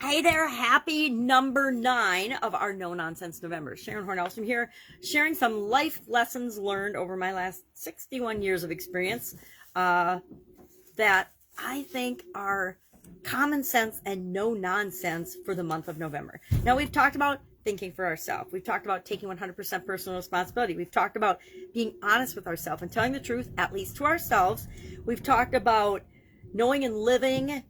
Hey there, happy number 9 of our No Nonsense November. Sharon Horne-Ellstrom here, sharing some life lessons learned over my last 61 years of experience that I think are common sense and no nonsense for the month of November. Now, we've talked about thinking for ourselves. We've talked about taking 100% personal responsibility. We've talked about being honest with ourselves and telling the truth, at least to ourselves. We've talked about knowing and living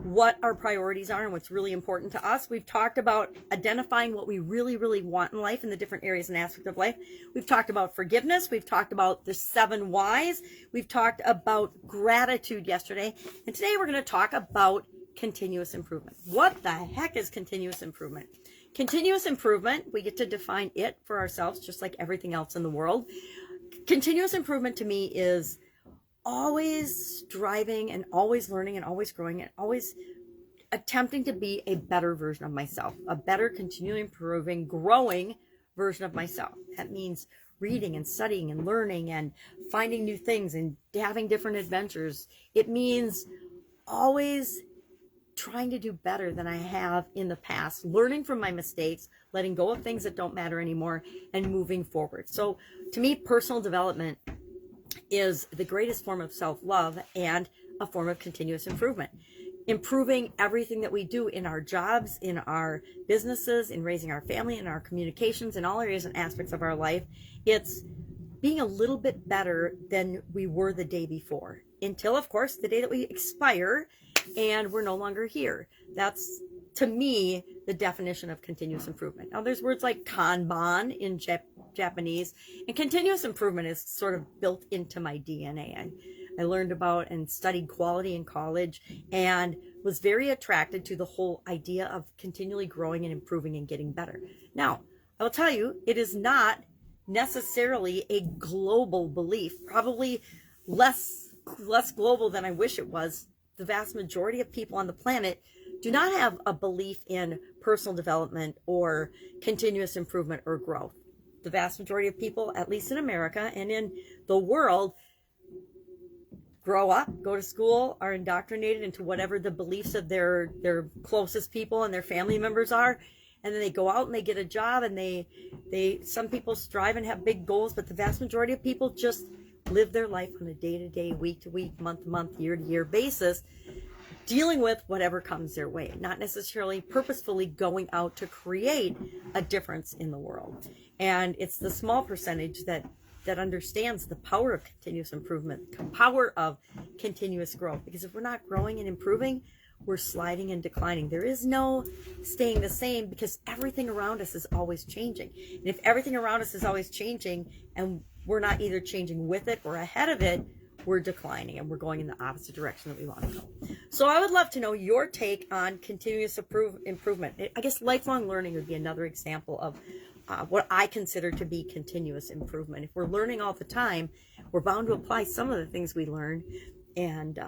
what our priorities are and what's really important to us. We've talked about identifying what we really, really want in life in the different areas and aspects of life. We've talked about forgiveness. We've talked about the 7 whys. We've talked about gratitude yesterday. And today we're going to talk about continuous improvement. What the heck is continuous improvement? Continuous improvement, we get to define it for ourselves, just like everything else in the world. Continuous improvement to me is always striving and always learning and always growing and always attempting to be a better version of myself, a better, continually improving, growing version of myself. That means reading and studying and learning and finding new things and having different adventures. It means always trying to do better than I have in the past, learning from my mistakes, letting go of things that don't matter anymore, and moving forward. So to me, personal development is the greatest form of self-love and a form of continuous improvement. Improving everything that we do in our jobs, in our businesses, in raising our family, in our communications, in all areas and aspects of our life. It's being a little bit better than we were the day before, until, of course, the day that we expire and we're no longer here. That's, to me, the definition of continuous improvement. Now, there's words like Kanban in Japanese, and continuous improvement is sort of built into my DNA. I learned about and studied quality in college and was very attracted to the whole idea of continually growing and improving and getting better. Now, I will tell you, it is not necessarily a global belief, probably less global than I wish it was. The vast majority of people on the planet do not have a belief in personal development or continuous improvement or growth. The vast majority of people, at least in America and in the world, grow up, go to school, are indoctrinated into whatever the beliefs of their closest people and their family members are. And then they go out and they get a job, and some people strive and have big goals, but the vast majority of people just live their life on a day-to-day, week-to-week, month-to-month, year-to-year basis, dealing with whatever comes their way, not necessarily purposefully going out to create a difference in the world. And it's the small percentage that understands the power of continuous improvement, the power of continuous growth. Because if we're not growing and improving, we're sliding and declining. There is no staying the same, because everything around us is always changing. And if everything around us is always changing and we're not either changing with it or ahead of it, we're declining and we're going in the opposite direction that we want to go. So I would love to know your take on continuous improvement. I guess lifelong learning would be another example of what I consider to be continuous improvement. If we're learning all the time, we're bound to apply some of the things we learn, and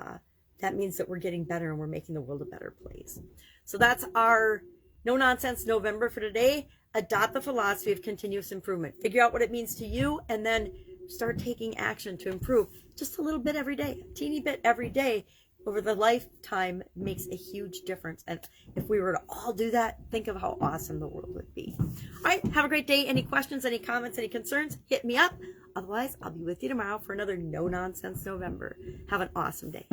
that means that we're getting better and we're making the world a better place. So that's our No Nonsense November for today. Adopt the philosophy of continuous improvement. Figure out what it means to you, and then start taking action to improve just a little bit every day. A teeny bit every day over the lifetime makes a huge difference. And if we were to all do that, think of how awesome the world would be. All right, have a great day. Any questions, any comments, any concerns, hit me up. Otherwise, I'll be with you tomorrow for another No Nonsense November. Have an awesome day.